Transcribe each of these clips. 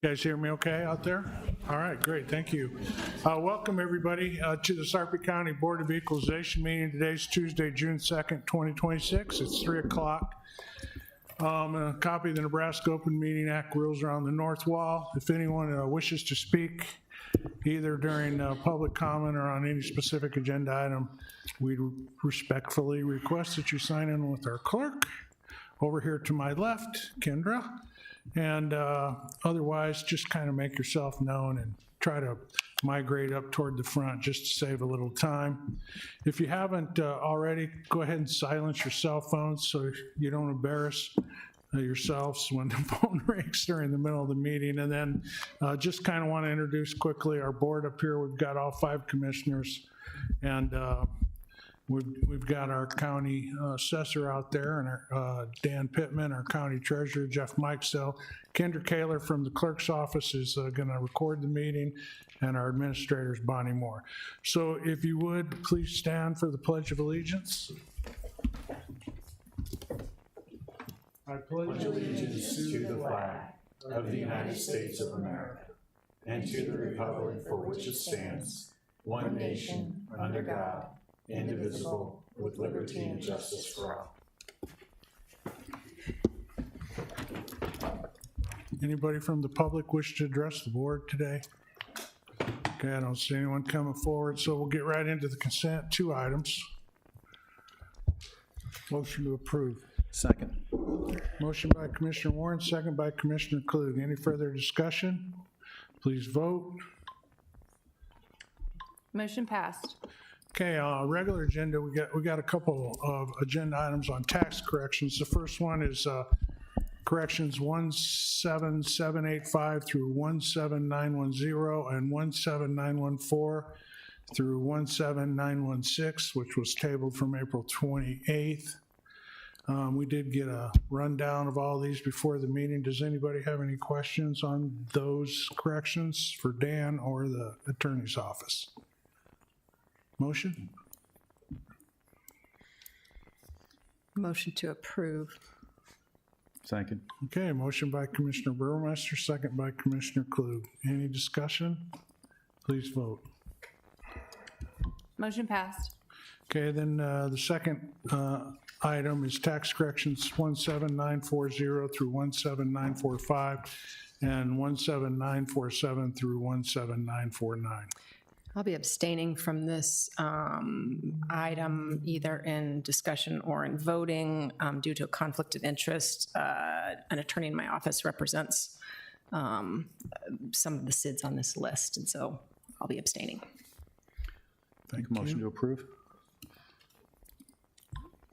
You guys hear me okay out there? All right, great, thank you. Welcome, everybody, to the Sarpy County Board of Equalization meeting. Today's Tuesday, June 2nd, 2026. It's 3 o'clock. A copy of the Nebraska Open Meeting Act rules are on the north wall. If anyone wishes to speak, either during public comment or on any specific agenda item, we respectfully request that you sign in with our clerk. Over here to my left, Kendra. And otherwise, just kind of make yourself known and try to migrate up toward the front just to save a little time. If you haven't already, go ahead and silence your cell phones so you don't embarrass yourselves when the phone rings during the middle of the meeting. And then just kind of want to introduce quickly our board up here. We've got all 5 commissioners, and we've got our county assessor out there, and our Dan Pittman, our county treasurer, Jeff Mikesell. Kendra Kaler from the clerk's office is going to record the meeting, and our administrator is Bonnie Moore. So if you would, please stand for the Pledge of Allegiance. I pledge allegiance to the flag of the United States of America and to the republic for which it stands, one nation, under God, indivisible, with liberty and justice for all. Anybody from the public wish to address the board today? Okay, I don't see anyone coming forward, so we'll get right into the consent. 2 items. Motion to approve. Second. Motion by Commissioner Warren, second by Commissioner Klug. Any further discussion? Please vote. Motion passed. Okay, regular agenda, we got a couple of agenda items on tax corrections. The first one is corrections 17785 through 17910 and 17914 through 17916, which was tabled from April 28th. We did get a rundown of all these before the meeting. Does anybody have any questions on those corrections for Dan or the attorney's office? Motion? Motion to approve. Second. Okay, motion by Commissioner Burmeister, second by Commissioner Klug. Any discussion? Please vote. Motion passed. Okay, then the second item is tax corrections 17940 through 17945 and 17947 through 17949. I'll be abstaining from this item either in discussion or in voting due to a conflict of interest. An attorney in my office represents some of the SIDs on this list, and so I'll be abstaining. Make a motion to approve.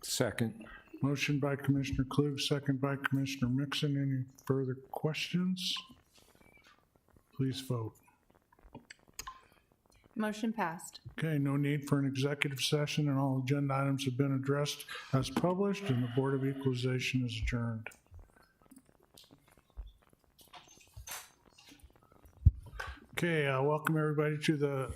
Second. Motion by Commissioner Klug, second by Commissioner Mixon. Any further questions? Please vote. Motion passed. Okay, no need for an executive session, and all agenda items have been addressed as published, and the Board of Equalization is adjourned. Okay, welcome everybody to the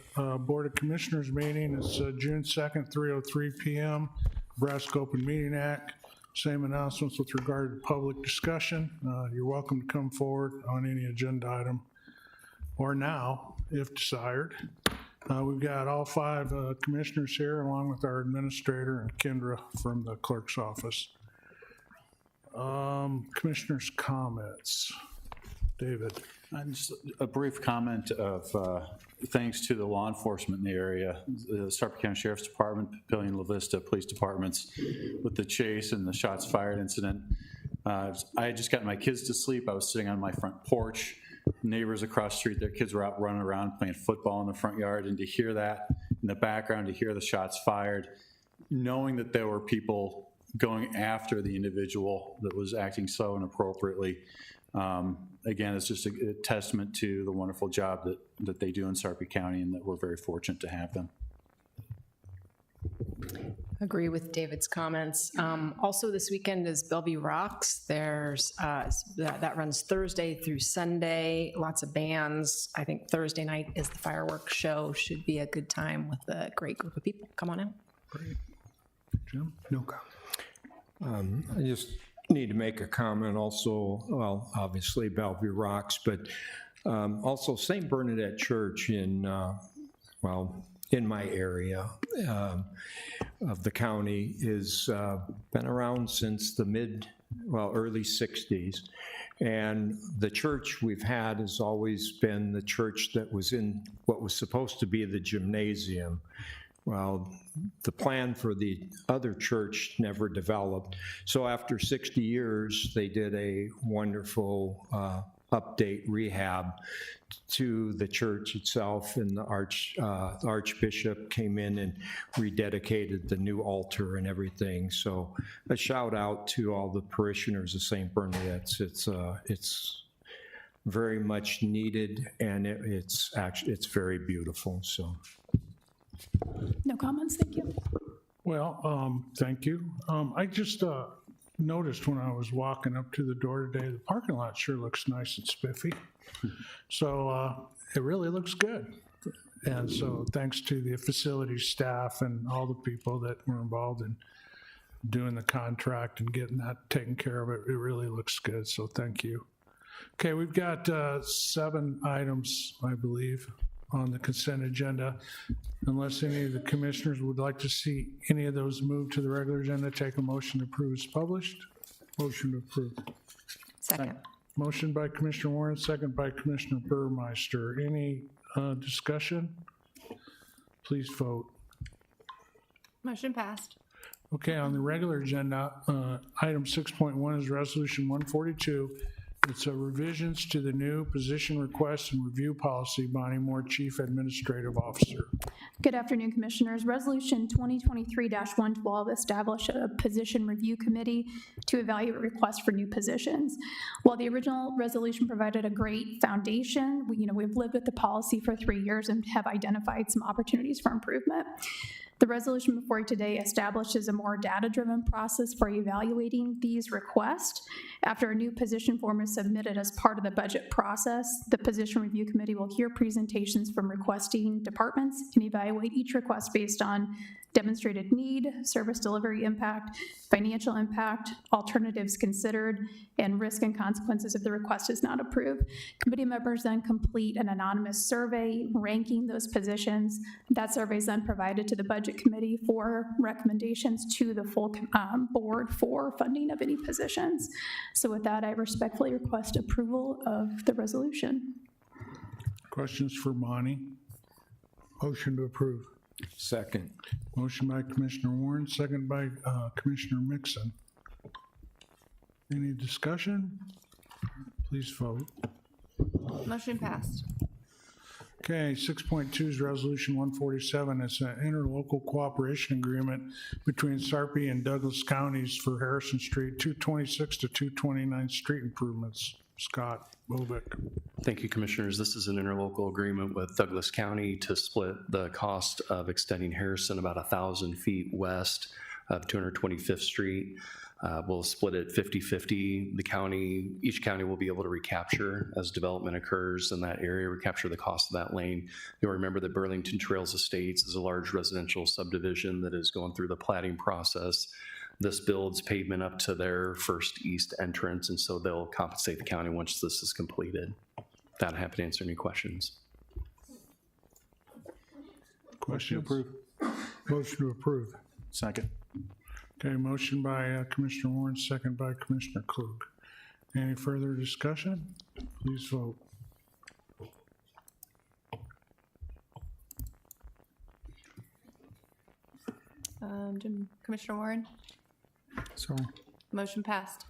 Board of Commissioners meeting. It's June 2nd, 3:03 p.m. Nebraska Open Meeting Act. Same announcements with regard to public discussion. You're welcome to come forward on any agenda item or now, if desired. We've got all 5 commissioners here, along with our administrator and Kendra from the clerk's office. Commissioners' comments. David. Just a brief comment of thanks to the law enforcement in the area, the Sarpy County Sheriff's Department, Papillion, La Vista Police Departments, with the chase and the shots fired incident. I had just gotten my kids to sleep. I was sitting on my front porch. Neighbors across the street, their kids were out running around playing football in the front yard, and to hear that in the background, to hear the shots fired, knowing that there were people going after the individual that was acting so inappropriately, again, it's just a testament to the wonderful job that they do in Sarpy County, and that we're very fortunate to have them. Agree with David's comments. Also, this weekend is Bellevue Rocks. There's that runs Thursday through Sunday. Lots of bands. I think Thursday night is the fireworks show. Should be a good time with a great group of people. Come on out. Great. Jim? No comment. I just need to make a comment also, well, obviously Bellevue Rocks, but also St. Bernadette Church in, well, in my area of the county is been around since the early 60s. And the church we've had has always been the church that was in what was supposed to be the gymnasium. Well, the plan for the other church never developed. So after 60 years, they did a wonderful update rehab to the church itself, and the Archbishop came in and rededicated the new altar and everything. So a shout out to all the parishioners of St. Bernadette's. It's very much needed, and it's very beautiful. So. No comments, thank you. Well, thank you. I just noticed when I was walking up to the door today, the parking lot sure looks nice and spiffy. So it really looks good. And so thanks to the facility staff and all the people that were involved in doing the contract and getting that taken care of, it really looks good. So thank you. Okay, we've got 7 items, I believe, on the consent agenda. Unless any of the commissioners would like to see any of those moved to the regular agenda, take a motion to approve as published. Motion to approve. Second. Motion by Commissioner Warren, second by Commissioner Burmeister. Any discussion? Please vote. Motion passed. Okay, on the regular agenda, item 6.1 is Resolution 142. It's revisions to the new position request and review policy. Bonnie Moore, Chief Administrative Officer. Good afternoon, Commissioners. Resolution 2023-112 established a position review committee to evaluate requests for new positions. While the original resolution provided a great foundation, we've lived with the policy for 3 years and have identified some opportunities for improvement. The resolution before you today establishes a more data-driven process for evaluating these requests. After a new position form is submitted as part of the budget process, the Position Review Committee will hear presentations from requesting departments and evaluate each request based on demonstrated need, service delivery impact, financial impact, alternatives considered, and risk and consequences if the request is not approved. Committee members then complete an anonymous survey ranking those positions. That survey is then provided to the Budget Committee for recommendations to the full board for funding of any positions. So with that, I respectfully request approval of the resolution. Questions for Bonnie? Motion to approve. Second. Motion by Commissioner Warren, second by Commissioner Mixon. Any discussion? Please vote. Motion passed. Okay, 6.2 is Resolution 147. It's an interlocal cooperation agreement between Sarpy and Douglas counties for Harrison Street, 226 to 229 street improvements. Scott Bovick. Thank you, Commissioners. This is an interlocal agreement with Douglas County to split the cost of extending Harrison about 1,000 feet west of 225th Street. We'll split it 50-50. Each county will be able to recapture as development occurs in that area, recapture the cost of that lane. You'll remember that Burlington Trails Estates is a large residential subdivision that is going through the platting process. This builds pavement up to their first east entrance, and so they'll compensate the county once this is completed. That I'm happy to answer any questions. Questions? Approve. Motion to approve. Second. Okay, motion by Commissioner Warren, second by Commissioner Klug. Any further discussion? Please vote. Commissioner Warren? Sorry. Motion passed.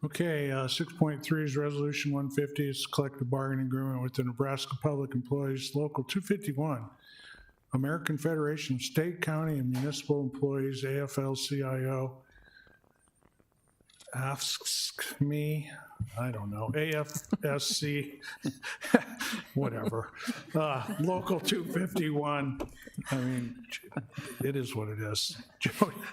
Okay, 6.3 is Resolution 150. It's a collective bargaining agreement with the Nebraska Public Employees Local 251, American Federation of State, County, and Municipal Employees, AFL-CIO, asks me I don't know, AFSC, whatever. Local 251, I mean, it is what it is.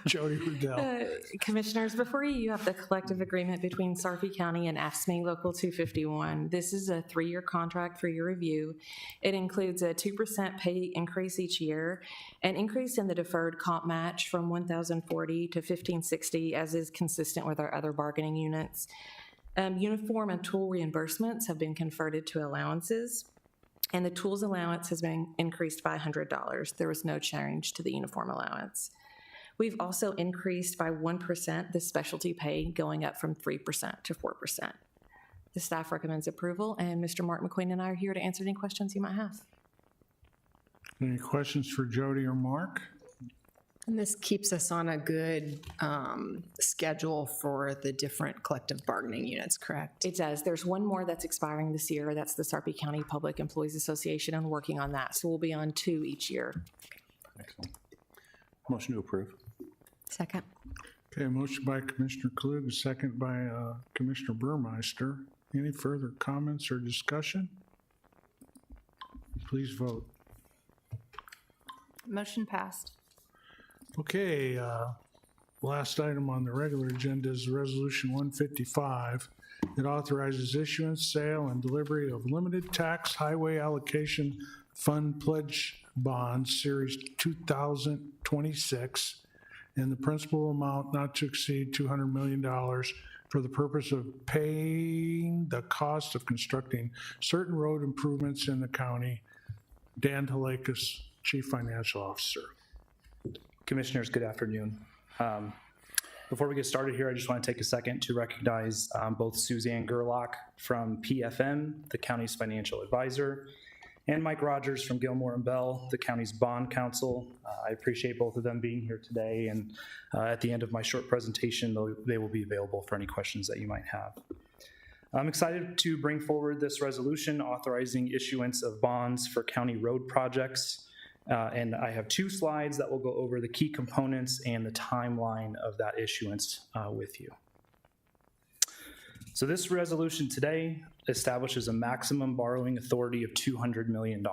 Jody Riddell. Commissioners, before you, you have the collective agreement between Sarpy County and AFSCME Local 251. This is a 3-year contract for your review. It includes a 2% pay increase each year, an increase in the deferred comp match from $1,040 to $1,560, as is consistent with our other bargaining units. Uniform and tool reimbursements have been converted to allowances, and the tools allowance has been increased by $100. There was no change to the uniform allowance. We've also increased by 1% the specialty pay, going up from 3% to 4%. The staff recommends approval, and Mr. Mark McQueen and I are here to answer any questions you might have. Any questions for Jody or Mark? And this keeps us on a good schedule for the different collective bargaining units, correct? It does. There's one more that's expiring this year. That's the Sarpy County Public Employees Association. I'm working on that, so we'll be on 2 each year. Excellent. Motion to approve. Second. Okay, motion by Commissioner Klug, a second by Commissioner Burmeister. Any further comments or discussion? Please vote. Motion passed. Okay, last item on the regular agenda is Resolution 155. It authorizes issuance, sale, and delivery of limited tax highway allocation fund pledge bonds, Series 2026, in the principal amount not to exceed $200 million for the purpose of paying the cost of constructing certain road improvements in the county. Dan Halakis, Chief Financial Officer. Commissioners, good afternoon. Before we get started here, I just want to take a second to recognize both Suzanne Gerlach from PFM, the county's financial advisor, and Mike Rogers from Gilmore and Bell, the county's bond counsel. I appreciate both of them being here today, and at the end of my short presentation, they will be available for any questions that you might have. I'm excited to bring forward this resolution authorizing issuance of bonds for county road projects. And I have 2 slides that will go over the key components and the timeline of that issuance with you. So this resolution today establishes a maximum borrowing authority of $200 million.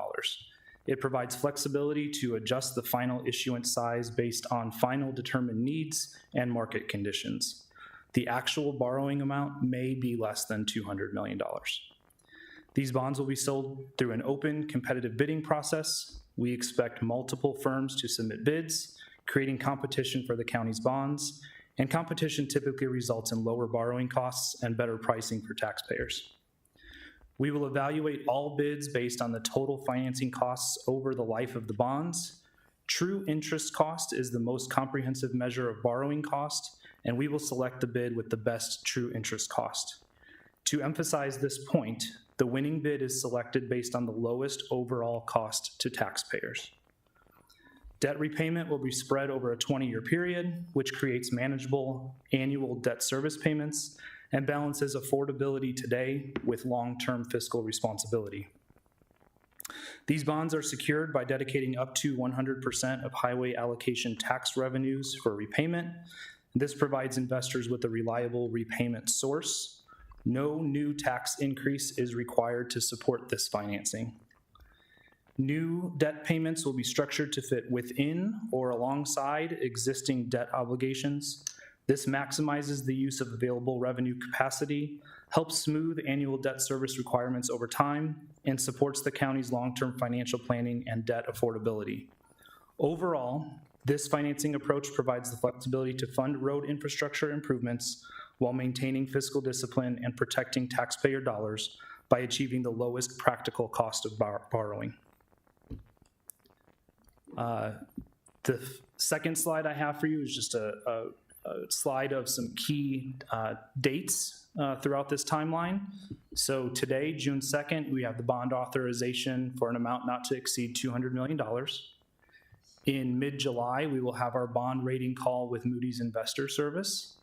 It provides flexibility to adjust the final issuance size based on final determined needs and market conditions. The actual borrowing amount may be less than $200 million. These bonds will be sold through an open, competitive bidding process. We expect multiple firms to submit bids, creating competition for the county's bonds, and competition typically results in lower borrowing costs and better pricing for taxpayers. We will evaluate all bids based on the total financing costs over the life of the bonds. True interest cost is the most comprehensive measure of borrowing cost, and we will select the bid with the best true interest cost. To emphasize this point, the winning bid is selected based on the lowest overall cost to taxpayers. Debt repayment will be spread over a 20-year period, which creates manageable annual debt service payments and balances affordability today with long-term fiscal responsibility. These bonds are secured by dedicating up to 100% of highway allocation tax revenues for repayment. This provides investors with a reliable repayment source. No new tax increase is required to support this financing. New debt payments will be structured to fit within or alongside existing debt obligations. This maximizes the use of available revenue capacity, helps smooth annual debt service requirements over time, and supports the county's long-term financial planning and debt affordability. Overall, this financing approach provides the flexibility to fund road infrastructure improvements while maintaining fiscal discipline and protecting taxpayer dollars by achieving the lowest practical cost of borrowing. The second slide I have for you is just a slide of some key dates throughout this timeline. So today, June 2nd, we have the bond authorization for an amount not to exceed $200 million. In mid-July, we will have our bond rating call with Moody's Investor Service.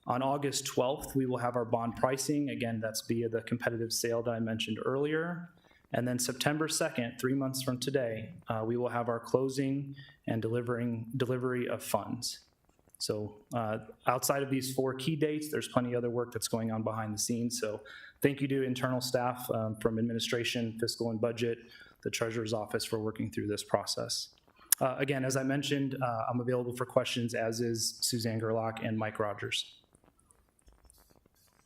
On August 12th, we will have our bond pricing. Again, that's via the competitive sale that I mentioned earlier. And then September 2nd, 3 months from today, we will have our closing and delivery of funds. So outside of these 4 key dates, there's plenty of other work that's going on behind the scenes. So thank you to internal staff from administration, fiscal and budget, the treasurer's office for working through this process. Again, as I mentioned, I'm available for questions, as is Suzanne Gerlach and Mike Rogers.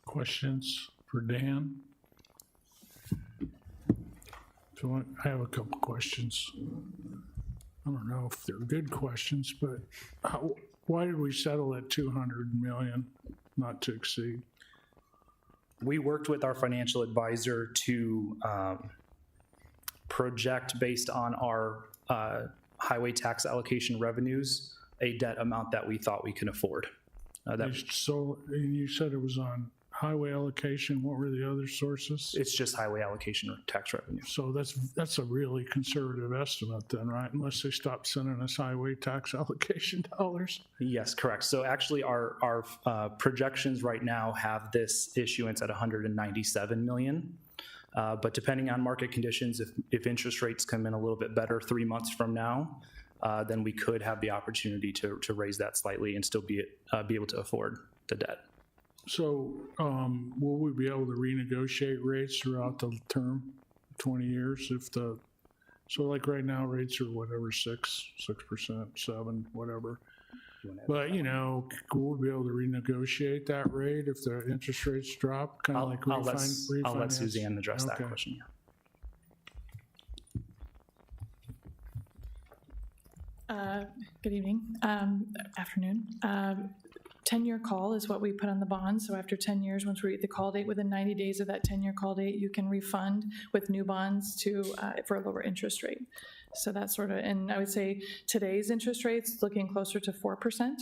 Questions for Dan? So I have a couple questions. I don't know if they're good questions, but why did we settle at 200 million, not to exceed? We worked with our financial advisor to project, based on our highway tax allocation revenues, a debt amount that we thought we can afford. So you said it was on highway allocation. What were the other sources? It's just highway allocation or tax revenue. So that's a really conservative estimate then, right? Unless they stop sending us highway tax allocation dollars. Yes, correct. So actually, our projections right now have this issuance at 197 million. But depending on market conditions, if interest rates come in a little bit better 3 months from now, then we could have the opportunity to raise that slightly and still be able to afford the debt. So will we be able to renegotiate rates throughout the term, 20 years? So like right now, rates are whatever, 6%, 7, whatever. But, we'll be able to renegotiate that rate if the interest rates drop, kind of like I'll let refinance? Suzanne address that Okay. question. Good evening, afternoon. 10-year call is what we put on the bond. So after 10 years, once we reach the call date, within 90 days of that 10-year call date, you can refund with new bonds for a lower interest rate. So that's sort of, and I would say today's interest rates looking closer to 4%.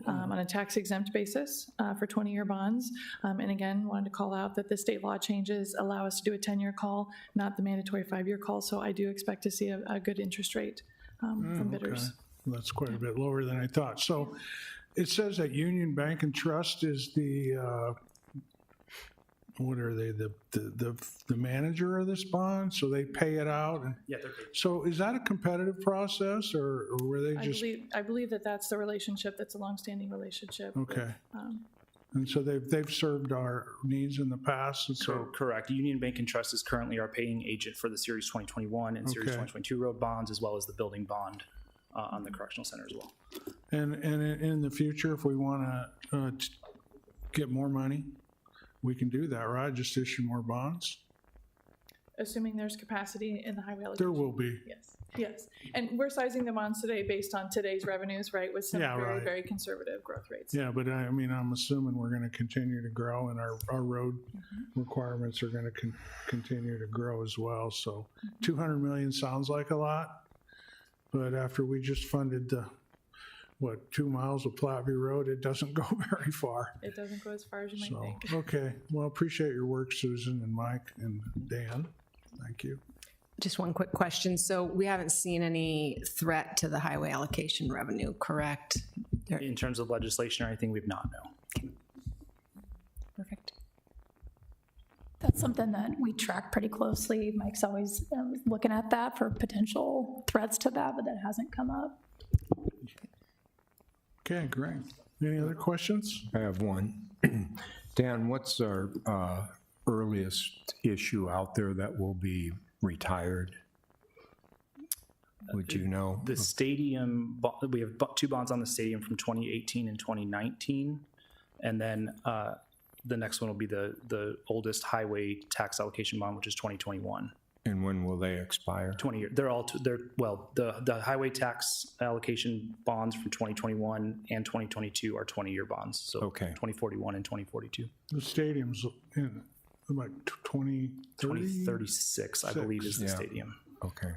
On a tax exempt basis for 20-year bonds. And again, wanted to call out that the state law changes allow us to do a 10-year call, not the mandatory 5-year call. So I do expect to see a good interest rate from bidders. Okay. Well, that's quite a bit lower than I thought. So it says that Union Bank and Trust is the, what are they, the manager of this bond? So they pay it out? Yeah, they're good. So is that a competitive process or were they just? I believe that that's the relationship. That's a longstanding relationship. Okay. with, And so they've served our needs in the past, and so, Correct. Union Bank and Trust is currently our paying agent for the Series 2021 and Series Okay. 2022 road bonds, as well as the building bond on the correctional center as well. and in the future, if we want to get more money, we can do that, right? Just issue more bonds? assuming there's capacity in the highway allocation. There will be. Yes. And we're sizing the bonds today based on today's revenues, right, with some Yeah, very, right. very conservative growth rates. Yeah, but I mean, I'm assuming we're going to continue to grow and our road requirements are going to continue to grow as well. So 200 million sounds like a lot, but after we just funded the, 2 miles of Platteview Road, it doesn't go very far. It doesn't go as far as you might So, think. okay. Well, appreciate your work, Susan and Mike and Dan. Thank you. Just one quick question. So we haven't seen any threat to the highway allocation revenue, correct? In terms of legislation or anything, we've not, no. Perfect. That's something that we track pretty closely. Mike's always looking at that for potential threats to that, but that hasn't come up. Okay, great. Any other questions? I have one. Dan, what's our earliest issue out there that will be retired? Would you know? The stadium, we have 2 bonds on the stadium from 2018 and 2019. And then the next one will be the oldest highway tax allocation bond, which is 2021. And when will they expire? 20 years. They're all, the highway tax allocation bonds from 2021 and 2022 are 20-year bonds. So Okay. 2041 and 2042. The stadium's in like 2030? 2036, I believe, is the Yeah. stadium. Okay.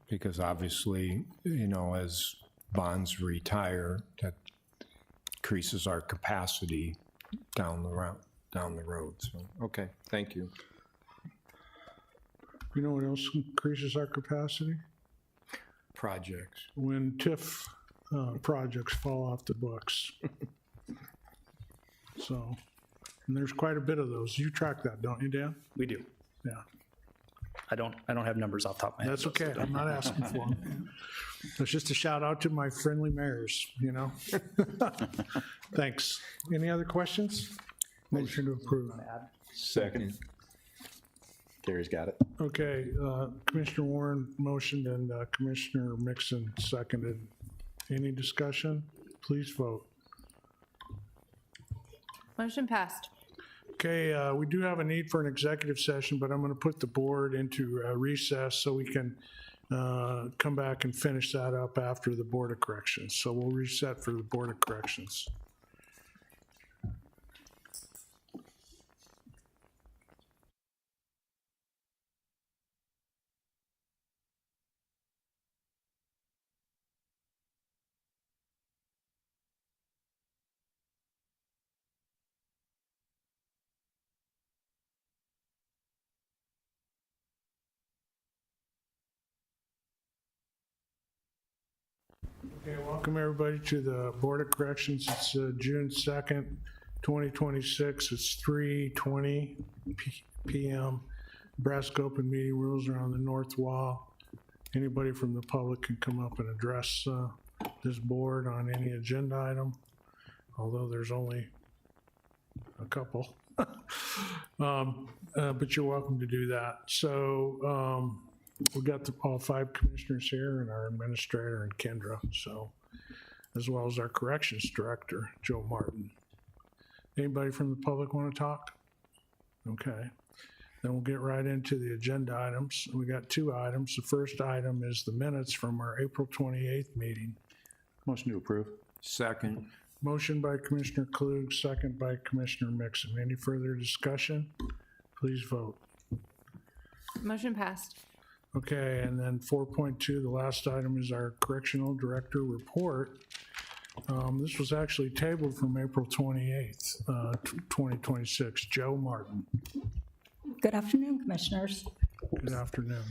Because obviously, as bonds retire, that increases our capacity down the road. So, okay, thank you. You know what else increases our capacity? Projects. When TIF projects fall off the books. So, and there's quite a bit of those. You track that, don't you, Dan? We do. Yeah. I don't have numbers off the top of my head. That's okay, I'm not asking for them. It's just a shout out to my friendly mayors, you know? Thanks. Any other questions? Motion to approve. Second. Gary's got it. Okay, Commissioner Warren motioned and Commissioner Mixon seconded. Any discussion? Please vote. Motion passed. Okay, we do have a need for an executive session, but I'm going to put the board into recess so we can come back and finish that up after the Board of Corrections. So we'll reset for the Board of Corrections. Okay, welcome everybody to the Board of Corrections. It's June 2nd, 2026. It's 3:20 p.m. Nebraska open meeting rules are on the north wall. Anybody from the public can come up and address this board on any agenda item, although there's only a couple. But you're welcome to do that. So we've got all 5 commissioners here and our administrator and Kendra, so, as well as our corrections director, Joe Martin. Anybody from the public want to talk? Okay. Then we'll get right into the agenda items. We got 2 items. The first item is the minutes from our April 28th meeting. Motion to approve. Second. Motion by Commissioner Klug, second by Commissioner Mixon. Any further discussion? Please vote. Motion passed. Okay, and then 4.2, the last item is our correctional director report. This was actually tabled from April 28th, 2026. Joe Martin. Good afternoon, Commissioners. Good afternoon.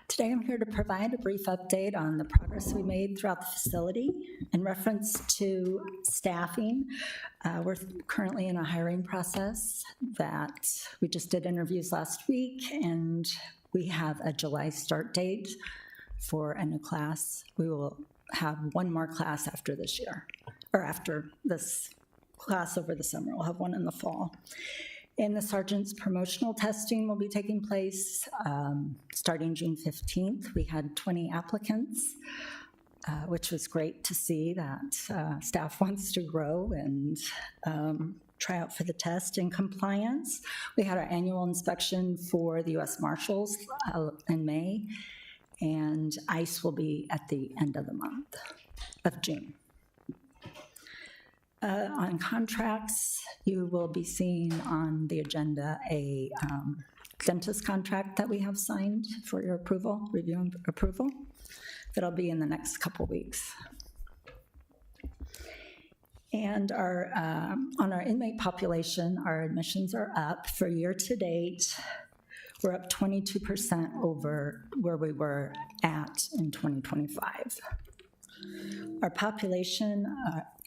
Today I'm here to provide a brief update on the progress we made throughout the facility. In reference to staffing, we're currently in a hiring process that we just did interviews last week, and we have a July start date for a new class. We will have 1 more class after this year, or after this class over the summer. We'll have 1 in the fall. And the sergeant's promotional testing will be taking place starting June 15th. We had 20 applicants, which was great to see that staff wants to grow and try out for the test in compliance. We had our annual inspection for the U.S. Marshals in May, and ICE will be at the end of the month of June. On contracts, you will be seeing on the agenda a dentist contract that we have signed for your approval, review and approval. That'll be in the next couple weeks. And on our inmate population, our admissions are up. For year to date, we're up 22% over where we were at in 2025. Our population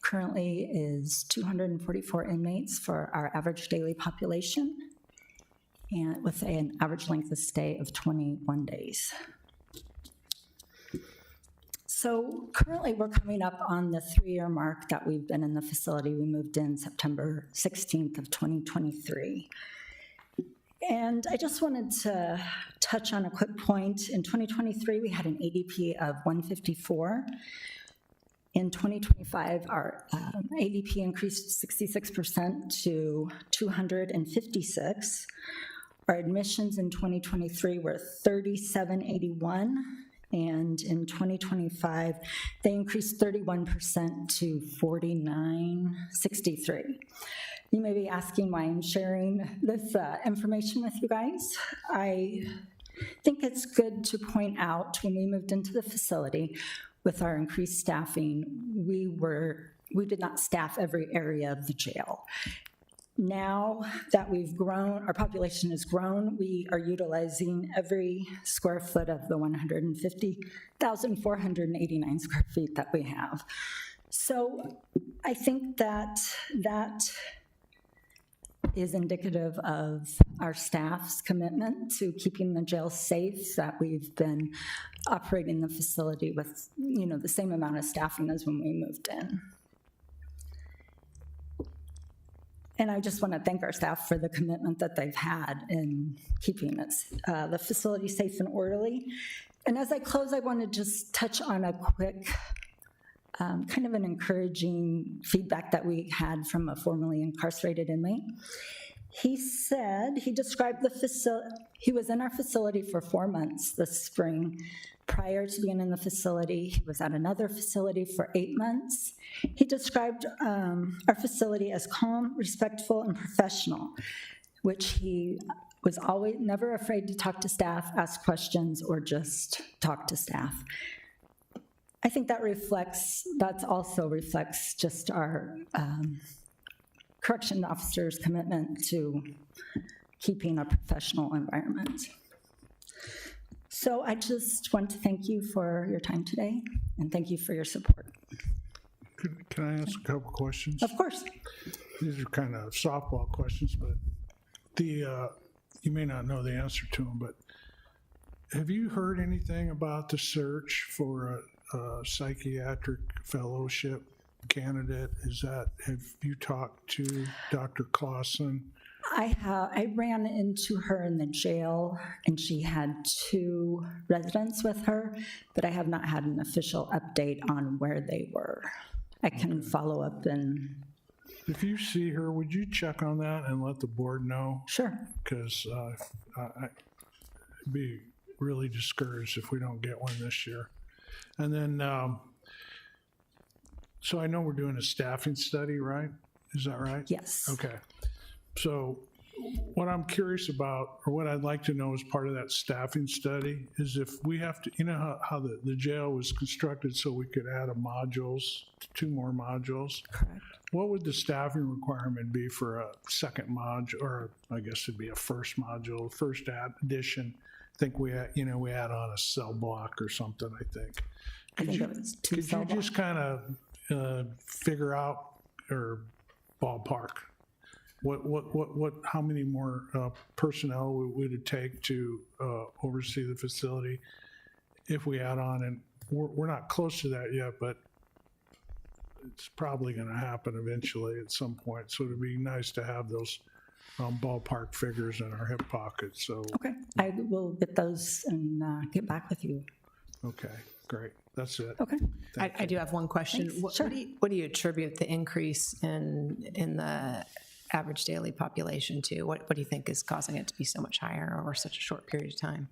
currently is 244 inmates for our average daily population, and with an average length of stay of 21 days. So currently we're coming up on the 3-year mark that we've been in the facility. We moved in September 16th of 2023. And I just wanted to touch on a quick point. In 2023, we had an ADP of 154. In 2025, our ADP increased 66% to 256. Our admissions in 2023 were 3781, and in 2025, they increased 31% to 4963. You may be asking why I'm sharing this information with you guys. I think it's good to point out when we moved into the facility, with our increased staffing, we did not staff every area of the jail. Now that we've grown, our population has grown, we are utilizing every square foot of the 150,489 square feet that we have. So I think that is indicative of our staff's commitment to keeping the jail safe, that we've been operating the facility with, the same amount of staffing as when we moved in. And I just want to thank our staff for the commitment that they've had in keeping the facility safe and orderly. And as I close, I want to just touch on a quick, kind of an encouraging feedback that we had from a formerly incarcerated inmate. He said, he described the facility, he was in our facility for 4 months this spring. Prior to being in the facility, he was at another facility for 8 months. He described our facility as calm, respectful, and professional, which he was always never afraid to talk to staff, ask questions, or just talk to staff. I think that also reflects just our correction officers' commitment to keeping a professional environment. So I just want to thank you for your time today, and thank you for your support. Can I ask a couple questions? Of course. These are kind of softball questions, but you may not know the answer to them, but have you heard anything about the search for a psychiatric fellowship candidate? Have you talked to Dr. Clausen? I ran into her in the jail, and she had 2 residents with her, but I have not had an official update on where they were. I can follow up and... If you see her, would you check on that and let the board know? Sure. Because I'd be really discouraged if we don't get one this year. And then, so I know we're doing a staffing study, right? Is that right? Yes. Okay. So what I'm curious about, or what I'd like to know as part of that staffing study, is if we have to, how the jail was constructed so we could add 2 more modules. Correct. What would the staffing requirement be for a second module, or I guess it'd be a first module, first addition? I think we add on a cell block or something, I think. I think it was 2 Could cell you just kind of figure out, or ballpark, how many more personnel would it take to oversee the facility if we add on? And we're not close to that yet, but it's probably going to happen eventually at some point. So it'd be nice to have those ballpark figures in our hip pocket. So Okay. I will get those and get back with you. okay, great. That's it. Okay. I do have one question. Thanks. Sure. What do you attribute the increase in the average daily population to? What do you think is causing it to be so much higher over such a short period of time?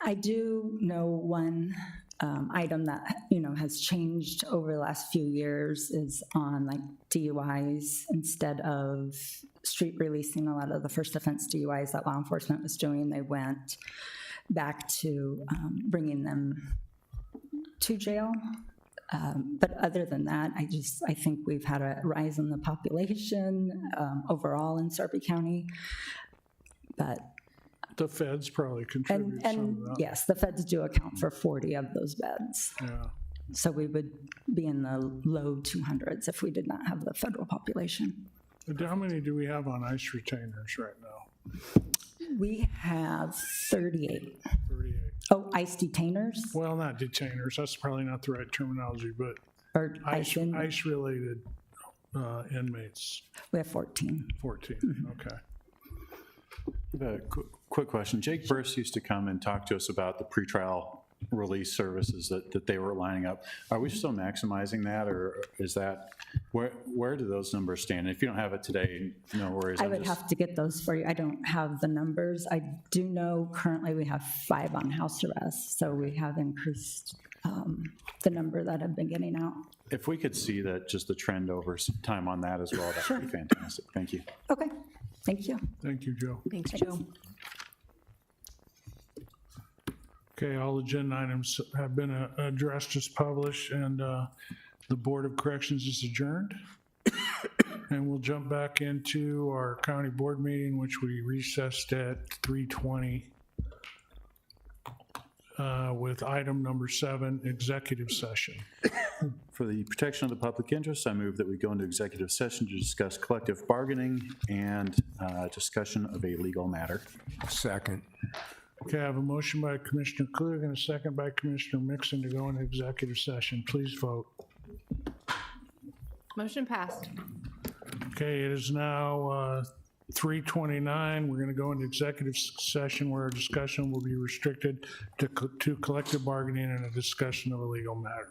I do know one item that, has changed over the last few years is on like DUIs. Instead of street releasing a lot of the first offense DUIs that law enforcement was doing, they went back to bringing them to jail. But other than that, I think we've had a rise in the population overall in Sarpy County. But The feds probably contribute some and of that. yes, the feds do account for 40 of those beds. Yeah. So we would be in the low 200s if we did not have the federal population. How many do we have on ICE retainers right now? We have 38. 38. Oh, ICE detainers Well, not detainers, that's probably not the right terminology, but or ICE in, ICE-related inmates, we have 14. 14, okay. I have a quick question. Jake Burris used to come and talk to us about the pretrial release services that they were lining up. Are we still maximizing that, or is that, where do those numbers stand? If you don't have it today, no worries. I would have to get those for you. I don't have the numbers. I do know currently we have 5 on house arrest, so we have increased the number that have been getting out. If we could see that, just the trend over some time on that as well, that would be fantastic. Thank you. Okay, thank you. Thank you, Joe. Thanks, Joe. Okay, all agenda items have been addressed as published, and the Board of Corrections is adjourned. And we'll jump back into our county board meeting, which we recessed at 3:20. with item number 7, executive session. For the protection of the public interest, I move that we go into executive session to discuss collective bargaining and discussion of a legal matter. Second. Okay, I have a motion by Commissioner Klug and a second by Commissioner Mixon to go into executive session. Please vote. Motion passed. Okay, it is now 3:29. We're going to go into executive session where our discussion will be restricted to collective bargaining and a discussion of a legal matter.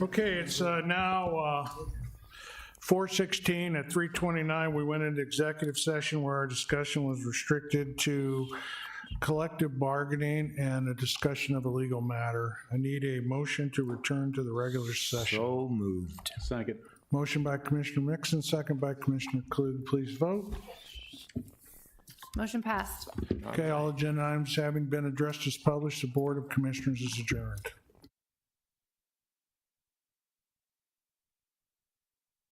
Okay, it's now 4:16. At 3:29, we went into executive session where our discussion was restricted to collective bargaining and a discussion of a legal matter. I need a motion to return to the regular session. So moved. Second. Motion by Commissioner Mixon, second by Commissioner Klug. Please vote. Motion passed. Okay, all agenda items having been addressed as published, the Board of Commissioners is adjourned.